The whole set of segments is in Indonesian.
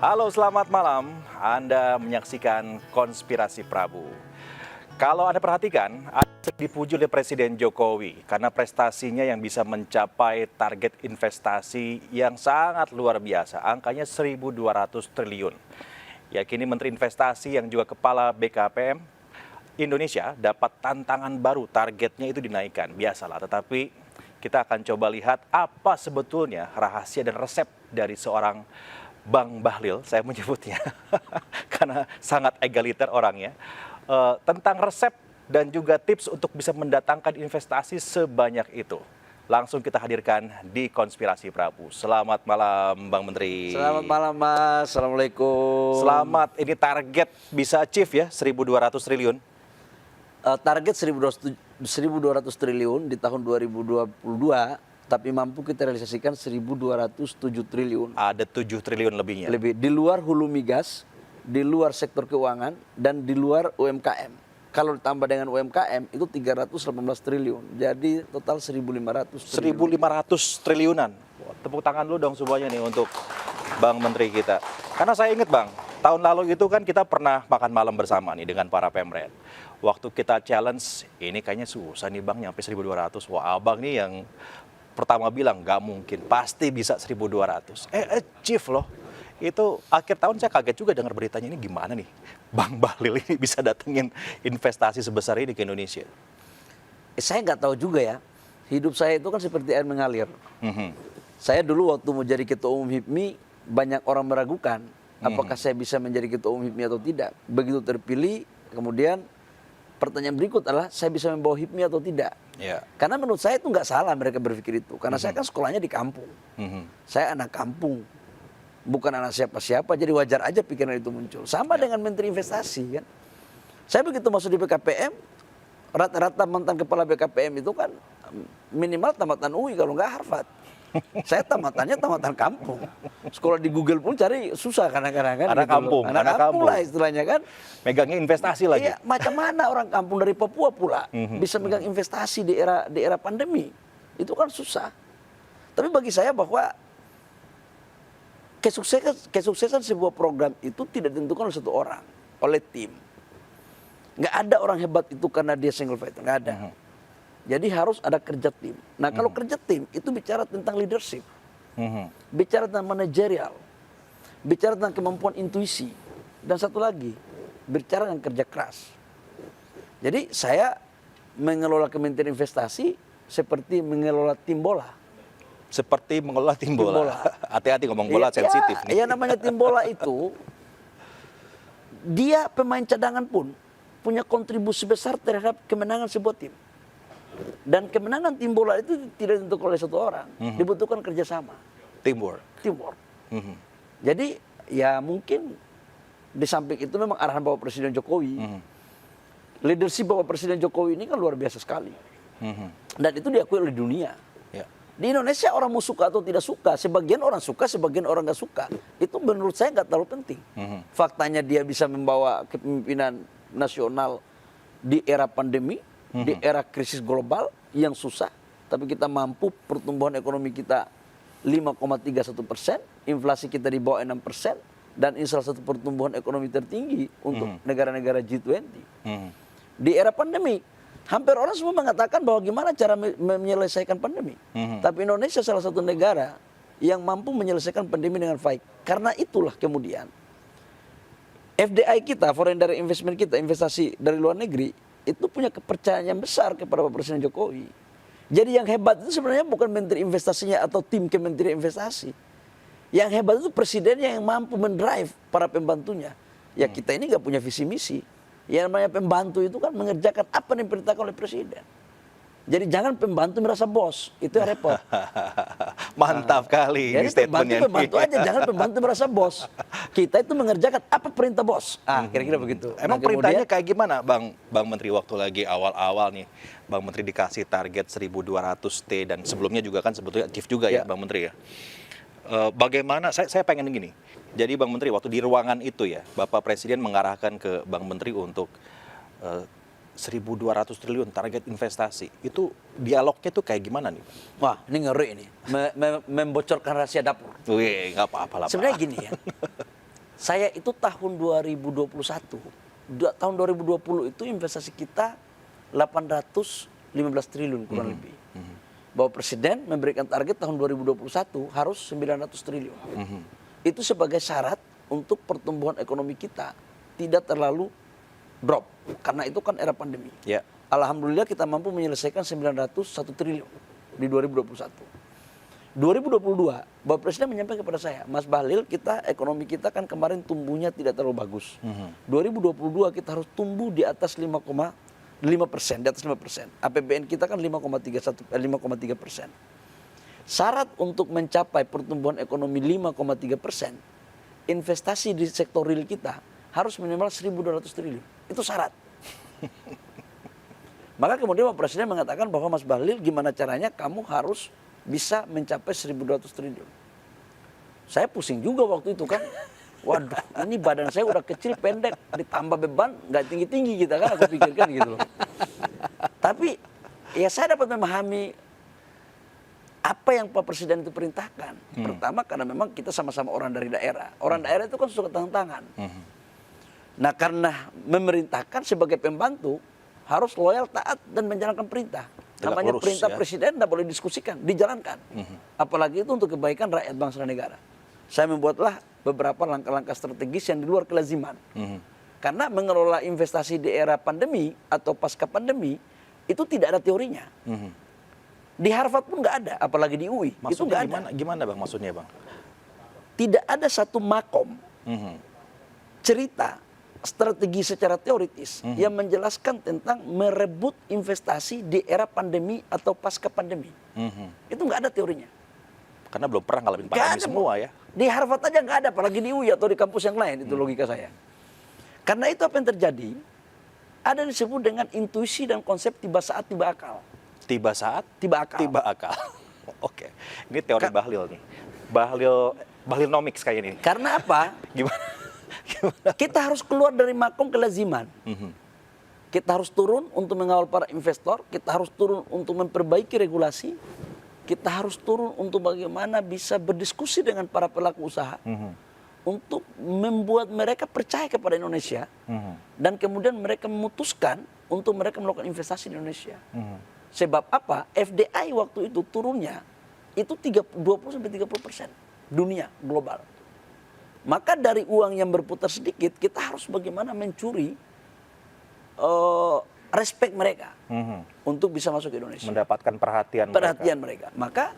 Halo, selamat malam. Anda menyaksikan Konspirasi Prabu. Kalau Anda perhatikan, ada dipuji oleh Presiden Jokowi karena prestasinya yang bisa mencapai target investasi yang sangat luar biasa, angkanya 1.200 triliun. Yakini Menteri Investasi yang juga Kepala BKPM Indonesia dapat tantangan baru, targetnya itu dinaikkan, biasalah. Tetapi kita akan coba lihat apa sebetulnya rahasia dan resep dari seorang Bang Bahlil, saya menyebutnya, karena sangat egaliter orangnya, tentang resep dan juga tips untuk bisa mendatangkan investasi sebanyak itu. Langsung kita hadirkan di Konspirasi Prabu. Selamat malam Bang Menteri. Selamat malam Mas, Assalamualaikum. Selamat, ini target bisa achieve ya, 1.200 triliun. Target 1.200 triliun di tahun 2022, tapi mampu kita realisasikan 1.207 triliun. Ada 7 triliun lebihnya. Lebih, di luar hulu migas, di luar sektor keuangan, dan di luar UMKM. Kalau ditambah dengan UMKM itu 318 triliun, jadi total 1.500 triliun. 1.500 triliunan. Tepuk tangan dulu dong semuanya nih untuk Bang Menteri kita. Karena saya ingat Bang, tahun lalu itu kan kita pernah makan malam bersama nih dengan para pemret. Waktu kita challenge, ini kayaknya susah nih Bang, nyampe 1.200. Wah Abang nih yang pertama bilang nggak mungkin, pasti bisa 1.200. Achieve loh. Itu akhir tahun saya kaget juga dengar beritanya, ini gimana nih Bang Bahlil ini bisa datengin investasi sebesar ini ke Indonesia. Saya nggak tahu juga ya, hidup saya itu kan seperti air mengalir. Saya dulu waktu mau jadi ketua umum HIPMI, banyak orang meragukan apakah saya bisa menjadi ketua umum HIPMI atau tidak. Begitu terpilih, kemudian pertanyaan berikut adalah saya bisa membawa HIPMI atau tidak. Ya. Karena menurut saya itu nggak salah mereka berpikir itu. Karena saya kan sekolahnya di kampung. Saya anak kampung, bukan anak siapa-siapa. Jadi wajar aja pikiran itu muncul. Sama dengan Menteri Investasi kan. Saya begitu masuk di BKPM, rata-rata mantan kepala BKPM itu kan minimal tamatan UI kalau nggak Harvard. Saya tamatannya tamatan kampung. Sekolah di Google pun cari susah kadang-kadang kan. Anak gitu kampung, anak kampung lah istilahnya kan. Megangnya investasi lagi. Iya, macam mana orang kampung dari Papua pula bisa megang investasi di era pandemi? Itu kan susah. Tapi bagi saya bahwa kesuksesan sebuah program itu tidak ditentukan oleh satu orang, oleh tim. Nggak ada orang hebat itu karena dia single fighter, nggak ada. Jadi harus ada kerja tim. Nah kalau kerja tim itu bicara tentang leadership, bicara tentang manajerial, bicara tentang kemampuan intuisi, dan satu lagi bicara tentang kerja keras. Jadi saya mengelola Kementerian Investasi seperti mengelola tim bola. Seperti mengelola tim bola. Hati-hati ngomong bola sensitif nih. Ya namanya tim bola itu, dia pemain cadangan pun punya kontribusi besar terhadap kemenangan sebuah tim. Dan kemenangan tim bola itu tidak ditentukan oleh satu orang, dibutuhkan kerjasama. Teamwork. Jadi ya mungkin di samping itu memang arahan Bapak Presiden Jokowi, leadership Bapak Presiden Jokowi ini kan luar biasa sekali. Dan itu diakui oleh dunia. Ya. Di Indonesia orang mau suka atau tidak suka, sebagian orang suka, sebagian orang nggak suka. Itu menurut saya nggak terlalu penting. Faktanya dia bisa membawa kepemimpinan nasional di era pandemi, di era krisis global yang susah, tapi kita mampu pertumbuhan ekonomi kita 5,31%, inflasi kita di bawah 6%, dan ini salah satu pertumbuhan ekonomi tertinggi untuk negara-negara G20. Di era pandemi, hampir orang semua mengatakan bahwa gimana cara menyelesaikan pandemi. Tapi Indonesia salah satu negara yang mampu menyelesaikan pandemi dengan baik. Karena itulah kemudian FDI kita, foreign direct investment kita, investasi dari luar negeri, itu punya kepercayaan yang besar kepada Bapak Presiden Jokowi. Jadi yang hebat itu sebenarnya bukan Menteri Investasinya atau tim Kementerian Investasi. Yang hebat itu presidennya yang mampu mendrive para pembantunya. Ya kita ini nggak punya visi misi. Yang namanya pembantu itu kan mengerjakan apa yang diperintahkan oleh presiden. Jadi jangan pembantu merasa bos, itu yang repot. Mantap kali ini statementnya. Pembantu aja, jangan pembantu merasa bos. Kita itu mengerjakan apa perintah bos. Kira-kira begitu. Emang perintahnya kayak gimana Bang Menteri waktu lagi awal-awal nih Bang Menteri dikasih target 1.200 T dan sebelumnya juga kan sebetulnya aktif juga ya Bang Menteri ya. Bagaimana, saya pengen gini, jadi Bang Menteri waktu di ruangan itu ya, Bapak Presiden mengarahkan ke Bang Menteri untuk 1.200 triliun target investasi, itu dialognya tuh kayak gimana nih? Wah ini ngeri ini, membocorkan rahasia dapur. Wih, nggak apa-apa lah. Sebenarnya gini ya, Saya itu tahun 2021. Tahun 2020 itu investasi kita 815 triliun kurang lebih. Bahwa Presiden memberikan target tahun 2021 harus 900 triliun. Itu sebagai syarat untuk pertumbuhan ekonomi kita tidak terlalu drop. Karena itu kan era pandemi. Ya. Alhamdulillah kita mampu menyelesaikan 901 triliun di 2021. 2022, Bapak Presiden menyampaikan kepada saya, Mas Bahlil, ekonomi kita kan kemarin tumbuhnya tidak terlalu bagus. 2022 kita harus tumbuh di atas 5%, di atas 5%. APBN kita kan 5,3%. Syarat untuk mencapai pertumbuhan ekonomi 5,3%, investasi di sektor real kita harus minimal 1.200 triliun. Itu syarat. Maka kemudian Bapak Presiden mengatakan bahwa Mas Bahlil, gimana caranya kamu harus bisa mencapai 1.200 triliun. Saya pusing juga waktu itu kan. Waduh, ini badan saya udah kecil, pendek, ditambah beban, nggak tinggi-tinggi kita kan, aku pikirkan gitu loh. Tapi ya saya dapat memahami apa yang Pak Presiden itu perintahkan. Pertama karena memang kita sama-sama orang dari daerah. Orang daerah itu kan suka tangan. Nah karena memerintahkan sebagai pembantu, harus loyal, taat, dan menjalankan perintah. Namanya perintah Presiden tidak boleh diskusikan, dijalankan. Apalagi itu untuk kebaikan rakyat bangsa dan negara. Saya membuatlah beberapa langkah-langkah strategis yang di luar kelaziman. Karena mengelola investasi di era pandemi atau pasca pandemi itu tidak ada teorinya. Di Harvard pun nggak ada, apalagi di UI. Maksudnya itu nggak gimana, ada. gimana Bang maksudnya Bang? Tidak ada satu makom cerita strategi secara teoritis yang menjelaskan tentang merebut investasi di era pandemi atau pasca pandemi. Itu nggak ada teorinya. Karena belum pernah ngalamin pandemi semua ya. Di Harvard aja nggak ada, apalagi di UI atau di kampus yang lain, itu logika saya. Karena itu apa yang terjadi, ada yang disebut dengan intuisi dan konsep tiba saat, tiba akal. Tiba saat, Tiba akal. tiba akal. Oke, ini teori Bahlil nih. Bahlilnomics kayak ini. Karena apa? Gimana? Kita harus keluar dari makom kelaziman. Kita harus turun untuk mengawal para investor, kita harus turun untuk memperbaiki regulasi, kita harus turun untuk bagaimana bisa berdiskusi dengan para pelaku usaha, untuk membuat mereka percaya kepada Indonesia, dan kemudian mereka memutuskan untuk mereka melakukan investasi di Indonesia. Sebab apa? FDI waktu itu turunnya itu 20-30% dunia global. Maka dari uang yang berputar sedikit, kita harus bagaimana mencuri respect mereka untuk bisa masuk ke Indonesia. Mendapatkan perhatian mereka. Maka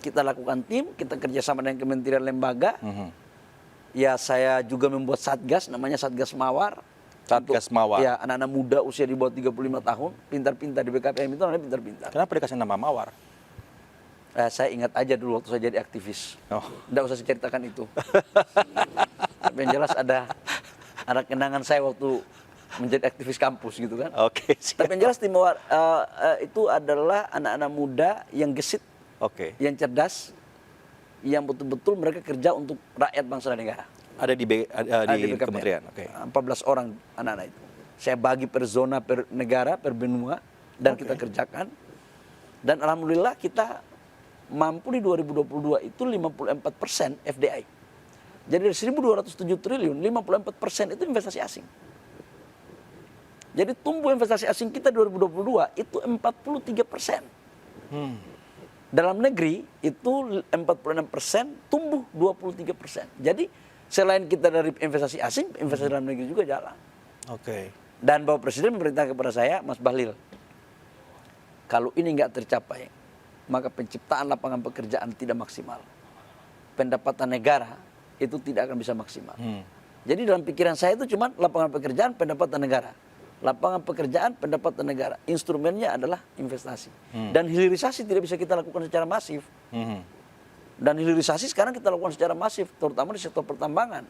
kita lakukan tim, kita kerjasama dengan kementerian lembaga. Ya saya juga membuat satgas, namanya Satgas Mawar. Satgas Mawar. Ya anak-anak muda usia di bawah 35 tahun, pintar-pintar di BKPM itu namanya pintar-pintar. Kenapa dikasih nama Mawar? Saya ingat aja dulu waktu saya jadi aktivis. Nggak usah saya ceritakan itu. Tapi yang jelas ada kenangan saya waktu menjadi aktivis kampus gitu kan. Oke. Tapi yang jelas tim Mawar itu adalah anak-anak muda yang gesit, yang cerdas, yang betul-betul mereka kerja untuk rakyat bangsa dan negara. Ada di kementerian. 14 orang anak-anak itu. Saya bagi per zona, per negara, per benua, dan kita kerjakan. Dan alhamdulillah kita mampu di 2022 itu 54% FDI. Jadi dari 1.207 triliun, 54% itu investasi asing. Jadi tumbuh investasi asing kita 2022 itu 43%. Dalam negeri itu 46%, tumbuh 23%. Jadi selain kita dari investasi asing, investasi dalam negeri juga jalan. Dan Bapak Presiden memerintah kepada saya, Mas Bahlil, kalau ini nggak tercapai, maka penciptaan lapangan pekerjaan tidak maksimal. Pendapatan negara itu tidak akan bisa maksimal. Jadi dalam pikiran saya itu cuma lapangan pekerjaan, pendapatan negara. Lapangan pekerjaan, pendapatan negara. Instrumennya adalah investasi. Dan hilirisasi tidak bisa kita lakukan secara masif. Dan hilirisasi sekarang kita lakukan secara masif, terutama di sektor pertambangan.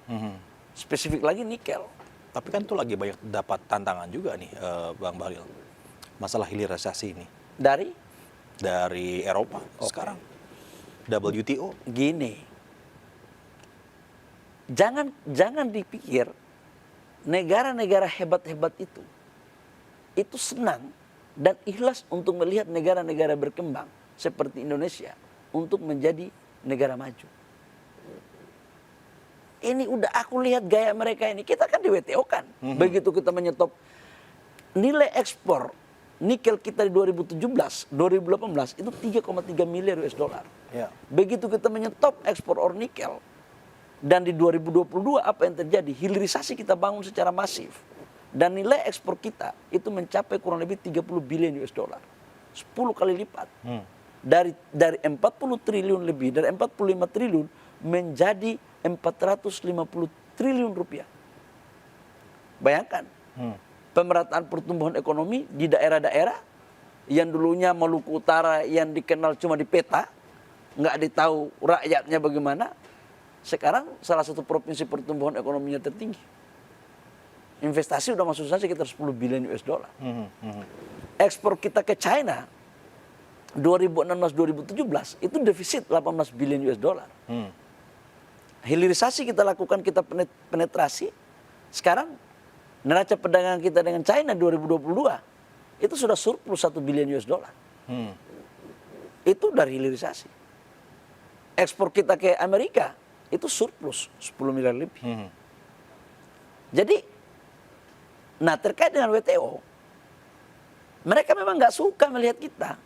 Spesifik lagi nikel. Tapi kan itu lagi banyak dapat tantangan juga nih Bang Bahlil. Masalah hilirisasi ini. Dari Eropa sekarang. WTO. Gini. Jangan dipikir negara-negara hebat-hebat itu senang dan ikhlas untuk melihat negara-negara berkembang seperti Indonesia untuk menjadi negara maju. ini udah aku lihat gaya mereka ini. Kita kan di WTO kan. Begitu kita menyetop nilai ekspor nikel kita di 2017, 2018 itu 3,3 miliar US dollar. Ya. Begitu kita menyetop ekspor ore nikel dan di 2022 apa yang terjadi? Hilirisasi kita bangun secara masif. Dan nilai ekspor kita itu mencapai kurang lebih 30 bilion US dollar. 10 kali lipat. Dari 40 triliun lebih, dari 45 triliun menjadi 450 triliun rupiah. Bayangkan, pemerataan pertumbuhan ekonomi di daerah-daerah yang dulunya Maluku Utara yang dikenal cuma di peta, nggak ditahu rakyatnya bagaimana, sekarang salah satu provinsi pertumbuhan ekonominya tertinggi. Investasi udah masuk saja sekitar 10 bilion US dollar. Ekspor kita ke China 2016-2017 itu defisit 18 bilion US dollar. Hilirisasi kita lakukan, kita penetrasi. Sekarang neraca perdagangan kita dengan China 2022 itu sudah surplus 1 bilion US dollar. Itu dari hilirisasi. Ekspor kita ke Amerika itu surplus 10 miliar lebih. Jadi, nah terkait dengan WTO, mereka memang nggak suka melihat kita.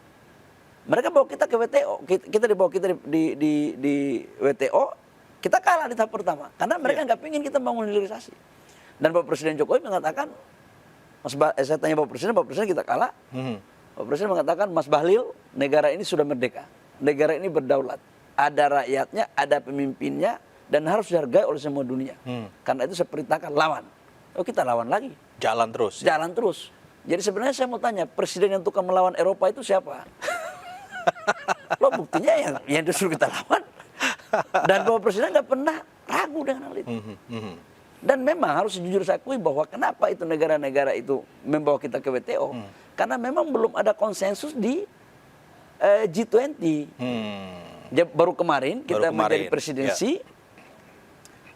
Mereka bawa kita ke WTO, kita dibawa kita di WTO, kita kalah di tahap pertama. Karena mereka nggak ingin kita bangun hilirisasi. Dan Bapak Presiden Jokowi mengatakan, saya tanya Bapak Presiden kita kalah. Bapak Presiden mengatakan, Mas Bahlil, negara ini sudah merdeka. Negara ini berdaulat. Ada rakyatnya, ada pemimpinnya, dan harus dihargai oleh semua dunia. Karena itu saya perintahkan, lawan. Oh kita lawan lagi. Jalan terus. Ya? Jalan terus. Jadi sebenarnya saya mau tanya, presiden yang tukang melawan Eropa itu siapa? Lo buktinya yang disuruh kita lawan. Dan Bapak Presiden nggak pernah ragu dengan hal itu. Dan memang harus jujur saya akui bahwa kenapa itu negara-negara itu membawa kita ke WTO. Karena memang belum ada konsensus di G20. Baru kemarin kita menjadi presidensi,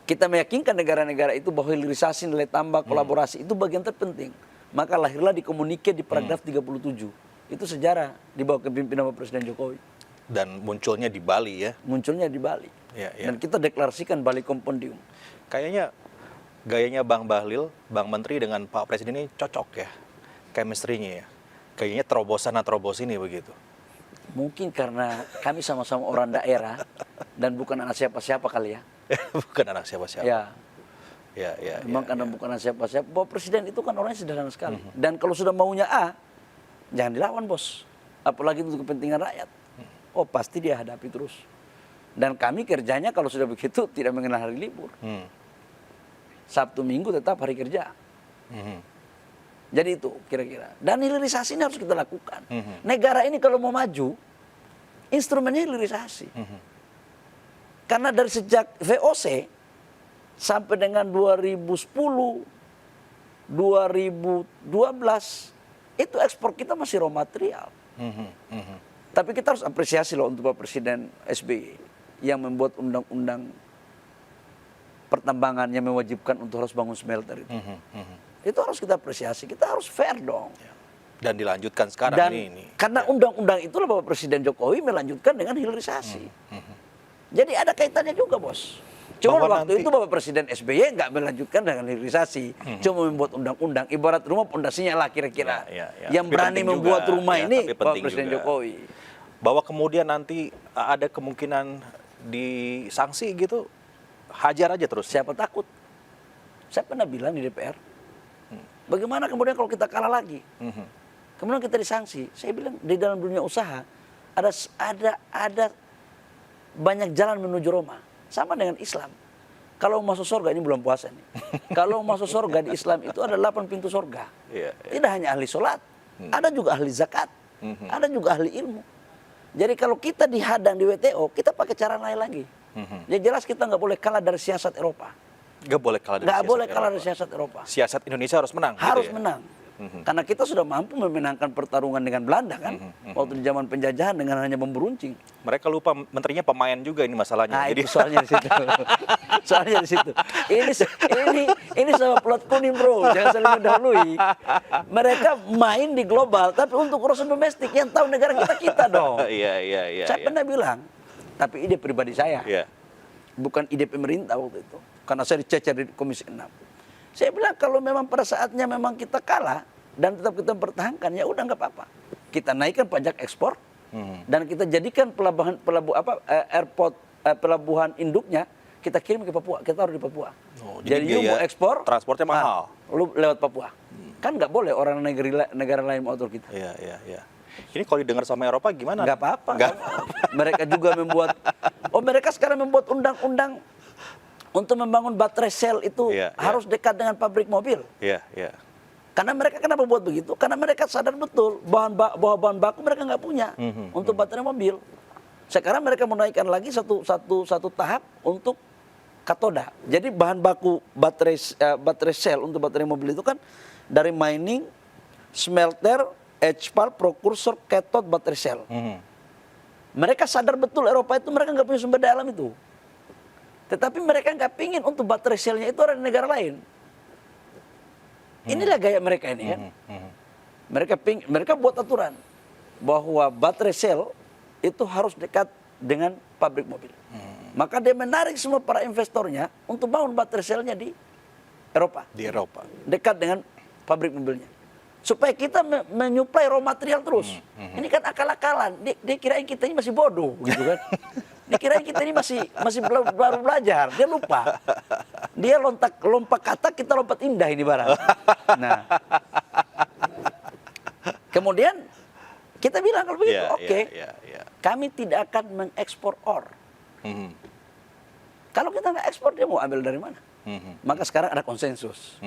kita meyakinkan negara-negara itu bahwa hilirisasi, nilai tambah, kolaborasi itu bagian terpenting. Maka lahirlah di komunike di paragraf 37. Itu sejarah di bawah kepemimpinan Bapak Presiden Jokowi. Dan munculnya di Bali ya. Munculnya di Bali. Ya. Dan kita deklarasikan Bali Compendium. Kayaknya gayanya Bang Bahlil, Bang Menteri dengan Pak Presiden ini cocok ya. Chemistry-nya ya. Kayaknya terobosan ini begitu. Mungkin karena kami sama-sama orang daerah dan bukan anak siapa-siapa kali ya. Bukan anak siapa-siapa. Ya. Memang karena bukan anak siapa-siapa. Bapak Presiden itu kan orangnya sederhana sekali. Dan kalau sudah maunya A, jangan dilawan bos. Apalagi untuk kepentingan rakyat. Oh pasti dia hadapi terus. Dan kami kerjanya kalau sudah begitu tidak mengenal hari libur. Sabtu Minggu tetap hari kerja. Jadi itu kira-kira. Dan hilirisasi ini harus kita lakukan. Negara ini kalau mau maju, instrumennya hilirisasi. Karena dari sejak VOC sampai dengan 2010, 2012, itu ekspor kita masih raw material. Tapi kita harus apresiasi loh untuk Bapak Presiden SBY yang membuat undang-undang pertambangan yang mewajibkan untuk harus bangun smelter itu. Itu harus kita apresiasi, kita harus fair dong. Dan dilanjutkan sekarang Dan ini. karena undang-undang itulah Bapak Presiden Jokowi melanjutkan dengan hilirisasi. Jadi ada kaitannya juga bos. Cuma waktu itu Bapak Presiden SBY nggak melanjutkan dengan hilirisasi. Cuma membuat undang-undang. Ibarat rumah pondasinya lah kira-kira. Yang Tapi berani membuat juga, rumah ini Bapak Presiden juga. Jokowi. Bahwa kemudian nanti ada kemungkinan disanksi gitu, hajar aja terus. Siapa takut? Saya pernah bilang di DPR. Bagaimana kemudian kalau kita kalah lagi? Kemudian kita disanksi. Saya bilang di dalam dunia usaha ada banyak jalan menuju Roma. Sama dengan Islam. Kalau masuk surga, ini bulan puasa nih. Kalau masuk surga di Islam itu ada 8 pintu surga. Tidak hanya ahli sholat, ada juga ahli zakat, ada juga ahli ilmu. Jadi kalau kita dihadang di WTO, kita pakai cara lain lagi. Ya jelas kita nggak boleh kalah dari siasat Eropa. Nggak boleh kalah dari siasat Eropa. Siasat Indonesia harus menang. Harus gitu ya? menang. Karena kita sudah mampu memenangkan pertarungan dengan Belanda kan. Waktu di zaman penjajahan dengan hanya memberuncing. Mereka lupa menterinya pemain juga ini masalahnya. Nah itu soalnya di situ. Soalnya di situ. Ini sama plot kuning bro. Jangan saling mendahului. Mereka main di global tapi untuk urusan domestik yang tahu negara kita dong. Iya. Saya pernah bilang, tapi ide pribadi saya. bukan ide pemerintah waktu itu. Karena saya dicecer di Komisi 6. Saya bilang kalau memang pada saatnya memang kita kalah dan tetap kita mempertahankan, ya udah nggak apa-apa. Kita naikkan pajak ekspor dan kita jadikan pelabuhan induknya kita kirim ke Papua, kita taruh di Papua. Oh, jadi you mau ekspor, transportnya mahal. Lu lewat Papua. Kan nggak boleh orang negara lain mau atur kita. Iya, iya, iya. Ini kalau didengar sama Eropa gimana? Nggak apa-apa. Nggak. Mereka juga mereka sekarang membuat undang-undang untuk membangun baterai sel itu harus dekat dengan pabrik mobil. Iya, iya. Karena mereka kenapa buat begitu? Karena mereka sadar betul bahwa bahan baku mereka nggak punya untuk baterai mobil. Sekarang mereka menaikkan lagi satu tahap untuk katoda. Jadi bahan baku baterai sel untuk baterai mobil itu kan dari mining, smelter, HPAL, precursor, cathode, baterai sel. Mereka sadar betul Eropa itu mereka nggak punya sumber daya alam itu. Tetapi mereka nggak pingin untuk baterai selnya itu ada di negara lain. Inilah gaya mereka ini kan. Mereka buat aturan bahwa baterai sel itu harus dekat dengan pabrik mobil. Maka dia menarik semua para investornya untuk bangun baterai selnya di Eropa. Di Eropa. Dekat dengan pabrik mobilnya. Supaya kita menyuplai raw material terus. Ini kan akal-akalan. Dia kirain kita ini masih bodoh gitu kan. Dia kirain kita ini masih baru belajar. Dia lupa. Dia lompat kata, kita lompat indah ini barang. Nah. Kemudian kita bilang kalau begitu, oke. Kami tidak akan mengekspor ore. Kalau kita nggak ekspor, dia mau ambil dari mana? Maka sekarang ada konsensus.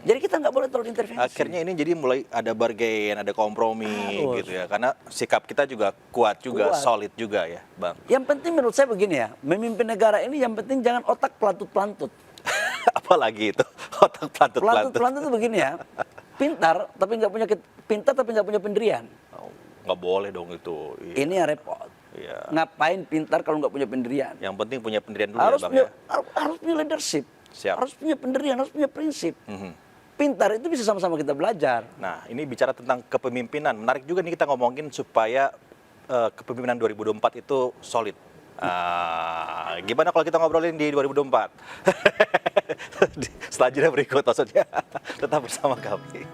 Jadi kita nggak boleh terlalu intervensi. Akhirnya ini jadi mulai ada bargain, ada kompromi gitu ya. Karena sikap kita juga kuat juga, solid juga ya, Bang. Yang penting menurut saya begini ya, memimpin negara ini yang penting jangan otak pelantut-pelantut. Apalagi itu, otak pelantut-pelantut. Pelantut itu begini ya, pintar tapi nggak punya pendirian. Oh, nggak boleh dong itu. Iya. Ini yang repot. Iya. Ngapain pintar kalau nggak punya pendirian? Yang penting punya pendirian dulu ya, Bang ya. Harus punya leadership. Siap. Harus punya pendirian, harus punya prinsip. Pintar itu bisa sama-sama kita belajar. Nah, ini bicara tentang kepemimpinan. Menarik juga nih kita ngomongin supaya kepemimpinan 2024 itu solid. Gimana kalau kita ngobrolin di 2024? Selanjutnya berikut maksudnya. Tetap bersama kami.